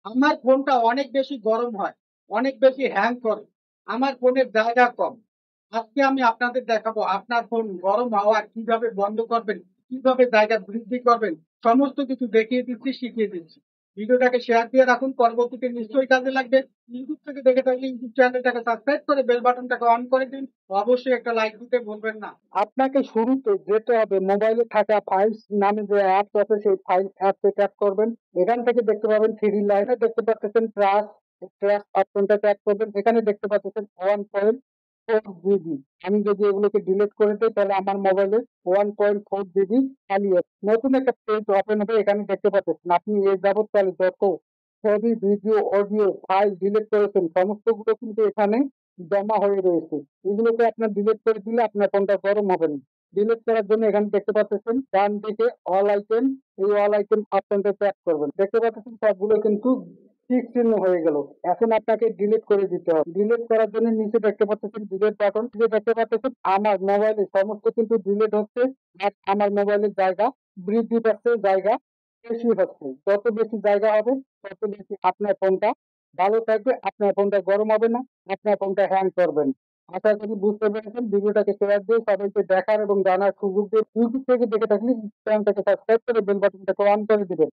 আমার ফোনটা অনেক বেশি গরম হয়, অনেক বেশি হ্যাং করে। আমার ফোনের জায়গা কম। আজকে আমি আপনাদের দেখাবো আপনার ফোন গরম হওয়া কিভাবে বন্ধ করবেন, কিভাবে জায়গা বৃদ্ধি করবেন, সমস্ত কিছু দেখিয়ে দিচ্ছি, শিখিয়ে দিচ্ছি। ভিডিওটাকে শেয়ার দিয়ে রাখুন, পরবর্তীতে নিশ্চয়ই কাজে লাগবে। ইউটিউব থেকে দেখে থাকলে ইউটিউব চ্যানেলটাকে সাবস্ক্রাইব করে বেল বাটনটাকে অন করে দিন। অবশ্যই একটা লাইক দিতে ভুলবেন না। আপনাকে শুরুতে যেতে হবে মোবাইলে থাকা ফাইলস নামে যে অ্যাপস আছে, সেই ফাইল অ্যাপসে ট্যাপ করবেন। এখান থেকে দেখতে পাবেন থ্রি লাইনে দেখতে পাচ্ছেন ট্রাস, ট্রাস অপশনটা ট্যাপ করবেন। এখানে দেখতে পাচ্ছেন 1.4 জিবি। আমি যদি এগুলোকে ডিলিট করে দিই তাহলে আমার মোবাইলে 1.4 জিবি খালি আছে। নতুন একটা পেজ ওপেন হবে, এখানে দেখতে পাচ্ছেন আপনি এর যাবৎকালে যত ছবি, ভিডিও, অডিও ফাইল ডিলিট করেছেন সমস্তগুলো কিন্তু এখানে জমা হয়ে রয়েছে। এগুলোকে আপনার ডিলিট করে দিলে আপনার ফোনটা গরম হবে না। ডিলিট করার জন্য এখানে দেখতে পাচ্ছেন ডান দিকে অল আইটেম, এই অল আইটেম অপশনটা ট্যাপ করবেন। দেখতে পাচ্ছেন সবগুলো কিন্তু টিক চিহ্ন হয়ে গেল। এখন আপনাকে ডিলিট করে দিতে হবে। ডিলিট করার জন্য নিচে দেখতে পাচ্ছেন ডিলিট বাটন, যে দেখতে পাচ্ছেন আমার মোবাইলে সমস্ত কিন্তু ডিলিট হচ্ছে। আর আমার মোবাইলের জায়গা বৃদ্ধি পাচ্ছে, জায়গা বেশি হচ্ছে। যত বেশি জায়গা হবে তত বেশি আপনার ফোনটা ভালো থাকবে, আপনার ফোনটা গরম হবে না, আপনার ফোনটা হ্যাং করবে না। আশা করি বুঝতে পেরেছেন। ভিডিওটাকে শেয়ার দিয়ে সবাইকে দেখার এবং জানার সুযোগ দিয়ে ইউটিউব থেকে দেখে থাকলে চ্যানেলটাকে সাবস্ক্রাইব করে বেল বাটনটাকে অন করে দিবেন।